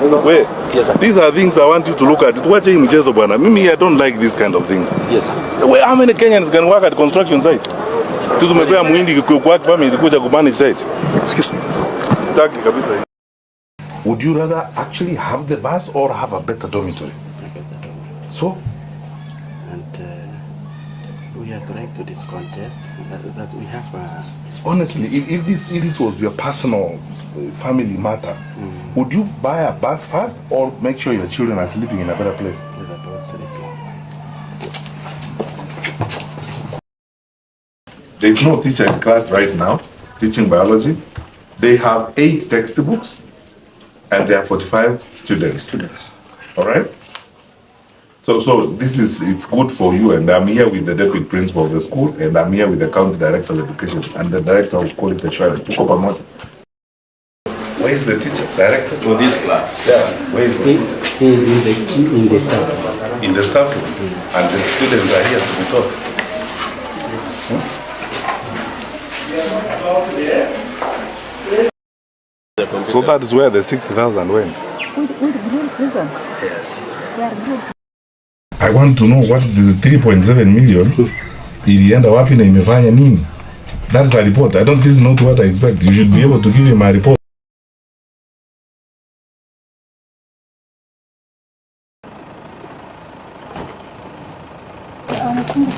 Wait. Yes, sir. These are things I want you to look at. Watch him, mchezo bwana. Mimi, I don't like these kind of things. Yes, sir. How many Kenyans can work at construction site? Tumepea muhindi kwa permit kuja ku manage site. Excuse me. Sitaki kabisa. Would you rather actually have the bus or have a better dormitory? So? And we are trying to this contest that we have. Honestly, if this was your personal family matter, would you buy a bus first or make sure your children are sleeping in a better place? It's about sleeping. There is no teacher in class right now teaching biology. They have 8 textbooks and there are 45 students. All right? So it's good for you, and I'm here with the deputy principal of the school, and I'm here with the county director of education and the director of quality assurance. Where is the teacher? Director? For this class. Yeah. Where is He is in the staff. In the staff room. And the students are here to be taught. So that is where the 60,000 went. Yes. I want to know what the 3.7 million ilienda wapi na imefanya nini? That's a report. This is not what I expect. You should be able to give him a report.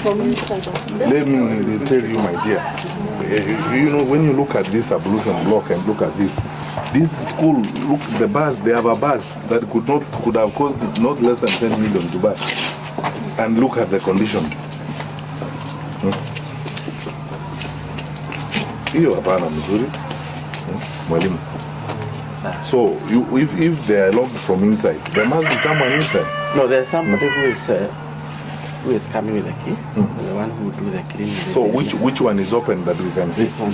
Let me tell you, my dear. You know, when you look at this ablution block and look at this school, look, the bus, they have a bus that could have cost not less than 10 million to buy. And look at the conditions. Hiyo hapana mzuri. Mwalimu. So, if they are locked from inside, there must be someone inside. No, there's somebody who is coming with the key. The one who do the cleaning. So which one is open that we can see? This one.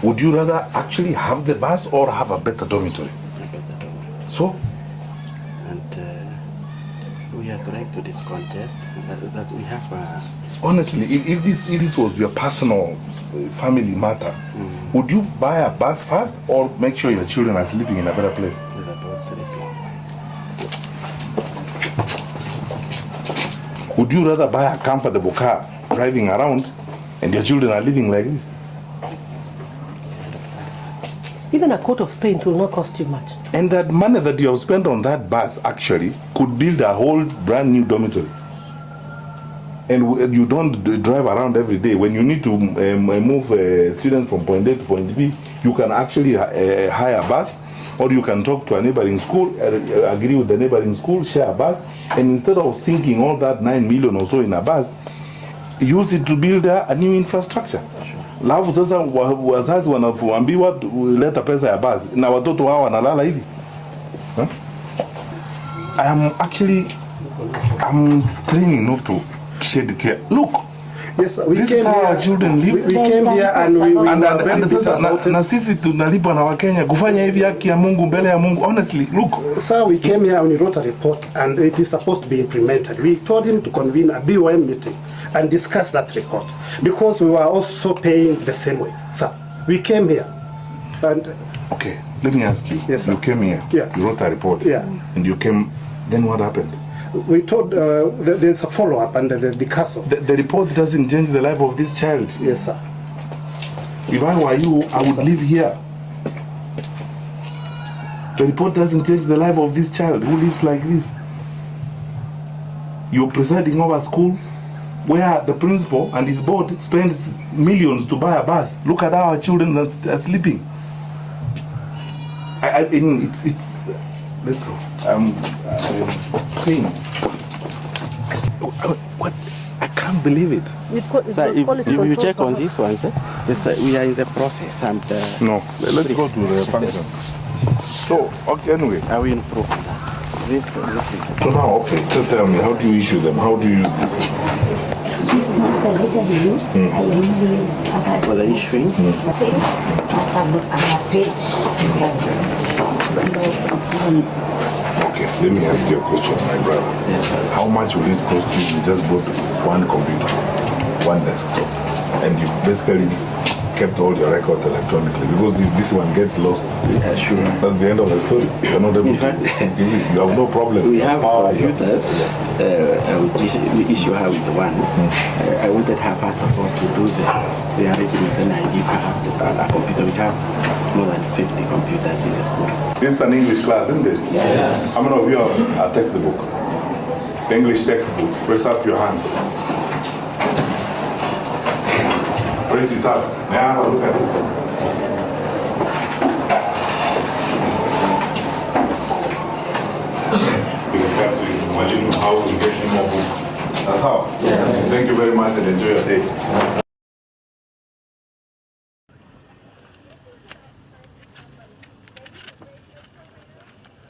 Would you rather actually have the bus or have a better dormitory? So? And we are trying to this contest that we have. Honestly, if this was your personal family matter, would you buy a bus first or make sure your children are sleeping in a better place? It's about sleeping. Would you rather buy a comfortable car driving around and your children are living like this? Even a coat of paint will not cost you much. And that money that you have spent on that bus actually could build a whole brand new dormitory. And you don't drive around every day. When you need to move students from point A to point B, you can actually hire a bus, or you can talk to a neighboring school, agree with the neighboring school, share a bus, and instead of sinking all that 9 million or so in a bus, use it to build a new infrastructure. Alafu sasa wazazi wanaambiwa leta pesa ya bus na watoto wao wanalala hivi. I'm straining not to shed a tear. Look. Yes, we this came is how here. our children live. We came here and we na sisi tunalipwa na Wakenya kufanya hivi haki ya Mungu mbele ya Mungu. Honestly, look. Sir, we came here and we wrote a report and it is supposed to be implemented. We told him to convene a BOM meeting and discuss that report because we were also paying the same way. Sir, we came here and... Okay, let me ask you. Yes, sir. You came here, yeah. You wrote a report, yeah. And you came, then what happened? We told there's a follow-up and the castle. The report doesn't change the life of this child. Yes, sir. If I were you, I would live here. The report doesn't change the life of this child who lives like this. You're presiding over a school where the principal and his board spends millions to buy a bus. Look at how our children are sleeping. It's let's go. I'm seeing. What? I can't believe it. So if you check on this one, sir, we are in the process and... no, let's go to the function. So, okay, anyway. I will improve on that. This is... So now, okay, just tell me, how do you issue them? How do you use this? This is not the letter we use. I only use for the issuing. As I look at our page. Okay, let me ask you a question, my brother. Yes, sir. How much will it cost you to just bought one computer, one desktop, and you basically kept all your records electronically, because if this one gets lost, Yeah, sure. that's the end of the story. You're not able In to fact, you have no problem. We have Power, computers. We issue her with one. I wanted her first of all to do the arrangement, then I give her a computer. We have more than 50 computers in the school. This is an English class, isn't it? Yes. How many of you have a textbook? English textbook. Press up your hand. Press it up. May I have a look at it? We discuss with Mwalimu how to get you more books. That's how? Yes. Thank you very much and enjoy your day.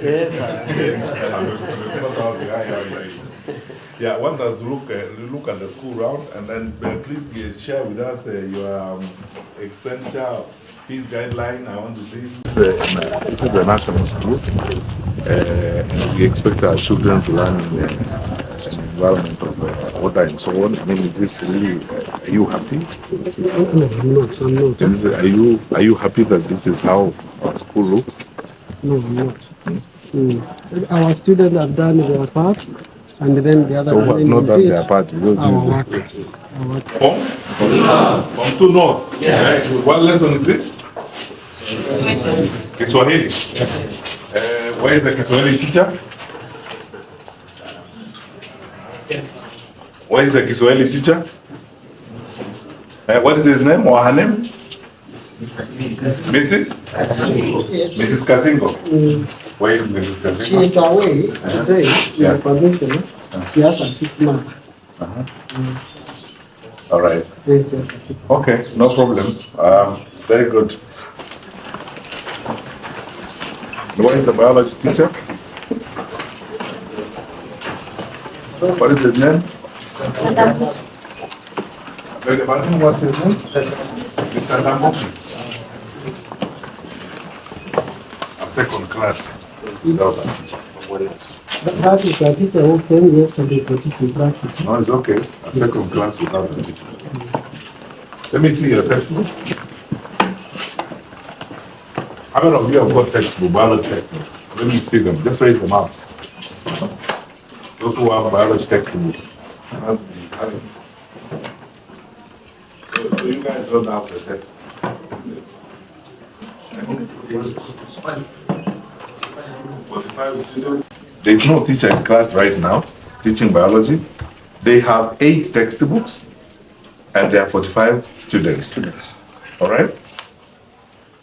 Yes. Yeah, one does look at the school round, and then please share with us your expenditure fees guideline. I want to see this is a national school, and we expect our children to learn in an environment of order and so on. I mean, is this really? Are you happy? No, I'm not. Are you happy that this is how our school looks? No, I'm not. Our students have done their part, and then the other. So what's not done their part? Our workers. From 2 North. Yes. Right. What lesson is this? Kiswahili. Where is the Kiswahili teacher? Where is the Kiswahili teacher? What is his name or her name? Mrs. Mrs. Kazingo. Where is Mrs. Kazingo? She is away today in the convention. She has a sick mother. All right. Yes, yes, a sick mother. Okay, no problem. Very good. What is the biology teacher? What is his name? What's his name? Mr. Damboki. A second class without a teacher. That is a teacher who came yesterday to teach in practice. No, it's okay. A second class without a teacher. Let me see your textbook. How many of you have got textbook, biology textbooks? Let me see them. Just raise them up. Those who have biology textbooks. So you guys don't have the text. There is no teacher in class right now teaching biology. They have 8 textbooks and there are 45 students. All right?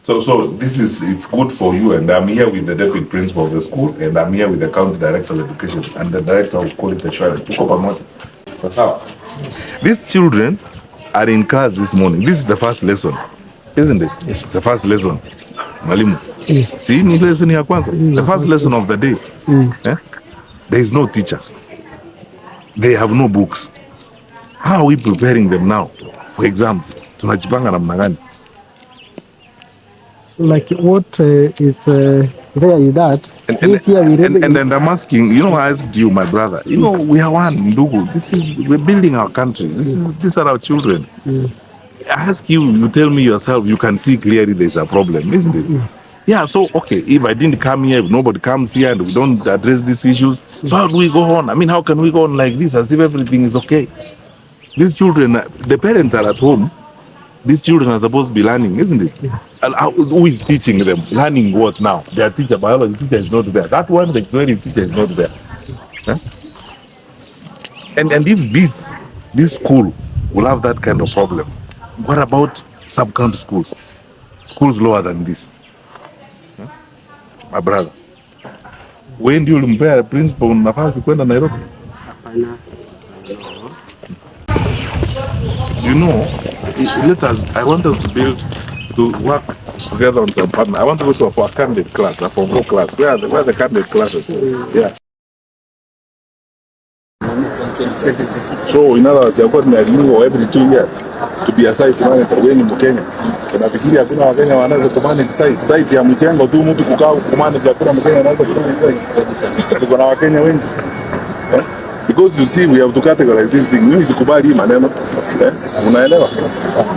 So it's good for you, and I'm here with the deputy principal of the school, and I'm here with the county director of education and the director of quality assurance. That's how. These children are in class this morning. This is the first lesson, isn't it? Yes. It's the first lesson. Mwalimu. See, ni lesson ya kwanza. The first lesson of the day. There is no teacher. They have no books. How are we preparing them now for exams? Tunajipanga namna gani? Like what is there is that? And I'm asking, I asked you, my brother, we are one, Ndugu. We're building our country. These are our children. I ask you, you tell me yourself, you can see clearly there's a problem, isn't it? Yeah, so, okay, if I didn't come here, if nobody comes here and we don't address these issues, so how do we go on? I mean, how can we go on like this as if everything is okay? These children, the parents are at home. These children are supposed to be learning, isn't it? And who is teaching them? Learning what now? Their teacher, biology teacher is not there. That one, the Kiswahili teacher is not there. Huh? And if this school will have that kind of problem, what about sub-county schools? Schools lower than this? Huh? My brother, when do you ulimpea principal nafasi kwenda Nairobi? I want us to work together on some partner. I want to go for a candidate class, a Form 4 class. Where are the candidate classes? Yeah. So in other words, you're going to renew every 2 years to be a site manager when in Kenya. Unafikiri hakuna Wakenya wanaweza kumanage site ya mchengo tu, mtu kukaa kumanage hakuna Mkenya anaweza kumanage site. Tuko na Wakenya wengi. Because you see we have to categorize this thing. Mimi sikubali hii maneno. Unaelewa?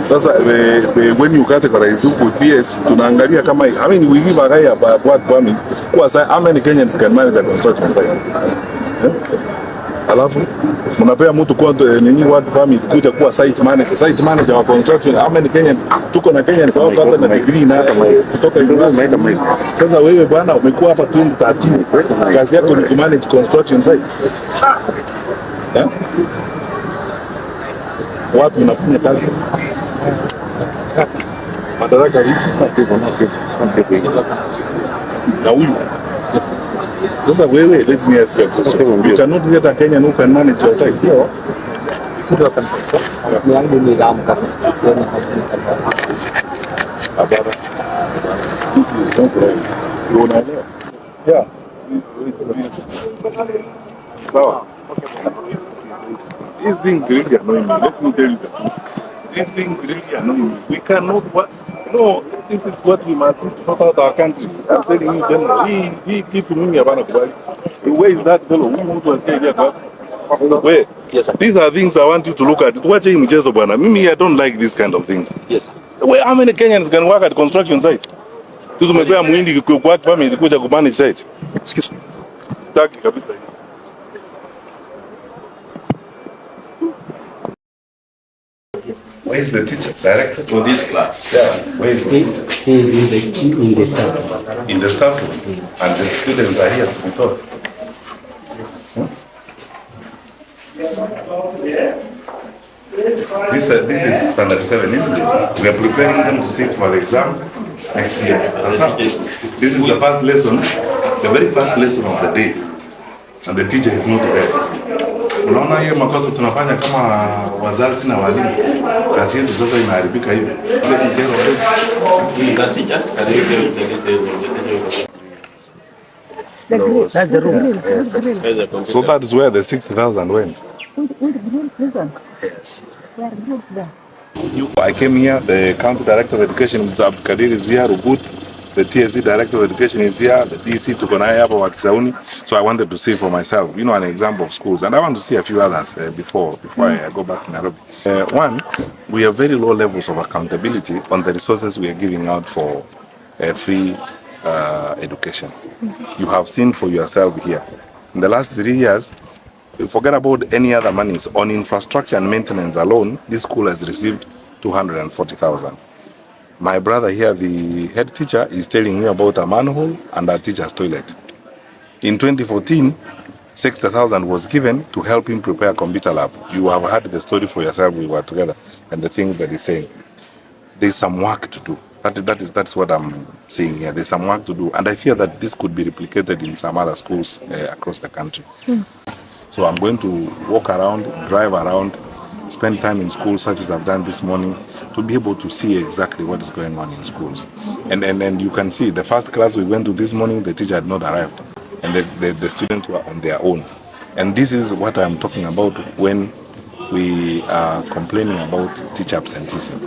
Sasa when you categorize huko PS tunaangalia kama I mean we give a guy a work permit. Kwa sasa how many Kenyans can manage a construction site? Alafu mnapea mtu kwa nini work permit kuja kuwa site manager wa construction. How many Kenyans tuko na Kenyans hata na degree na hata kutoka university. Sasa wewe bwana umekuwa hapa 2013 kazi yako ni manage construction site. Watu mnafanya kazi madaraka hivi na huyu. Sasa wewe, let me ask you a question. You cannot get a Kenyan who can manage your site. This is not right. You know? Yeah. So, these things really annoy me. Let me tell you the truth. These things really annoy me. We cannot. No, this is what we must do to sort out our country. I'm telling you, General. He keep me about it. Where is that fellow? Who was saying that? Where? Yes, sir. These are things I want you to look at. Watch him, Mchezo bwana. Mimi, I don't like this kind of things. Yes, sir. Where, how many Kenyans can work at construction site? Tumepea muhindi work permit kuja ku manage site. Excuse me. Sitaki kabisa. Where is the teacher? Director? For this class. Yeah. Where is the teacher? He is in the staff. In the staff room. And the students are here to be taught. This is standard 7, isn't it? We are preparing them to sit for the exam next year. Sasa, this is the first lesson, the very first lesson of the day. And the teacher is not there. Unaona hiyo makosa tunafanya kama wazazi na walimu. Kazi yetu sasa inaharibika hivi. That's the room. So that is where the 60,000 went. Yes. I came here, the county director of education, Mr. Abdulkadir is here, Rubut, the TSC director of education is here, the DC Tukonaya hapa wa Kisauni. So I wanted to see for myself, you know, an example of schools. And I want to see a few others before I go back to Nairobi. One, we have very low levels of accountability on the resources we are giving out for free education. You have seen for yourself here. In the last 3 years, forget about any other monies. On infrastructure and maintenance alone, this school has received 240,000. My brother here, the head teacher, is telling me about a manhole and a teacher's toilet. In 2014, 60,000 was given to help him prepare a computer lab. You have heard the story for yourself, we were together, and the things that he's saying. There's some work to do. That's what I'm saying here. There's some work to do. And I fear that this could be replicated in some other schools across the country. So I'm going to walk around, drive around, spend time in schools such as I've done this morning to be able to see exactly what is going on in schools. And you can see the first class we went to this morning, the teacher had not arrived. And the students were on their own. And this is what I'm talking about when we are complaining about teacher absenteeism.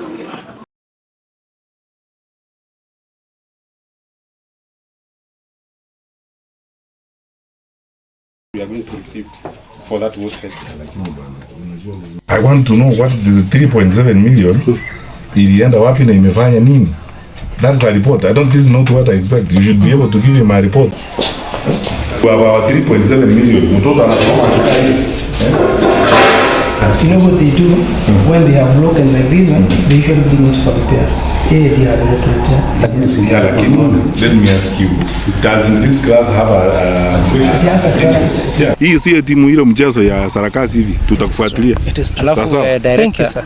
We are going to receive for that work. I want to know what the 3.7 million ilienda wapi na imefanya nini. That's a report. This is not what I expect. You should be able to give him a report. About 3.7 million. You know what they do when they are broken like this one? They usually bring it for repair. Let me ask you, does this class have a teacher? Hii sio timu ile mchezo ya sarakasi hivi tutakufuatilia. Sasa thank you sir.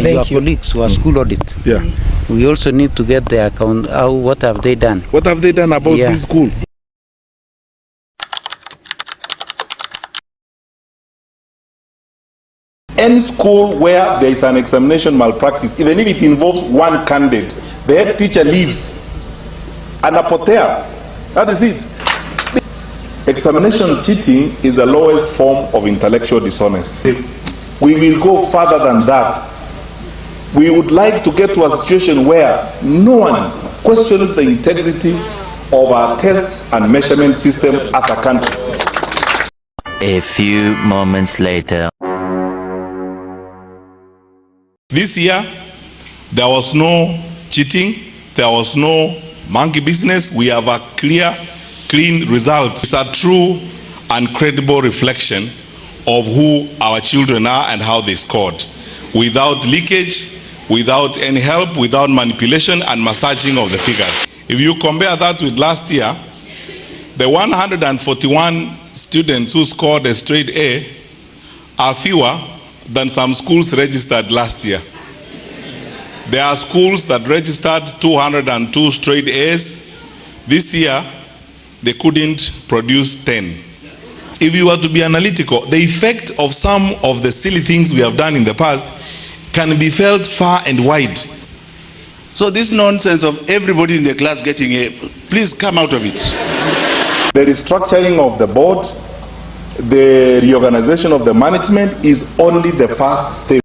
Your colleagues who are school audit. Yeah. We also need to get their account. What have they done? What have they done about this school? Any school where there is an examination malpractice, even if it involves one candidate, the head teacher leaves. Anapotea. That is it. Examination cheating is the lowest form of intellectual dishonesty. We will go further than that. We would like to get to a situation where no one questions the integrity of our tests and measurement system as a country. A few moments later. This year, there was no cheating, there was no monkey business. We have a clear, clean result. It's a true and credible reflection of who our children are and how they scored. Without leakage, without any help, without manipulation and massaging of the figures. If you compare that with last year, the 141 students who scored a straight A are fewer than some schools registered last year. There are schools that registered 202 straight A's. This year, they couldn't produce 10. If you were to be analytical, the effect of some of the silly things we have done in the past can be felt far and wide. So this nonsense of everybody in the class getting A, please come out of it. The restructuring of the board, the reorganization of the management is only the first step.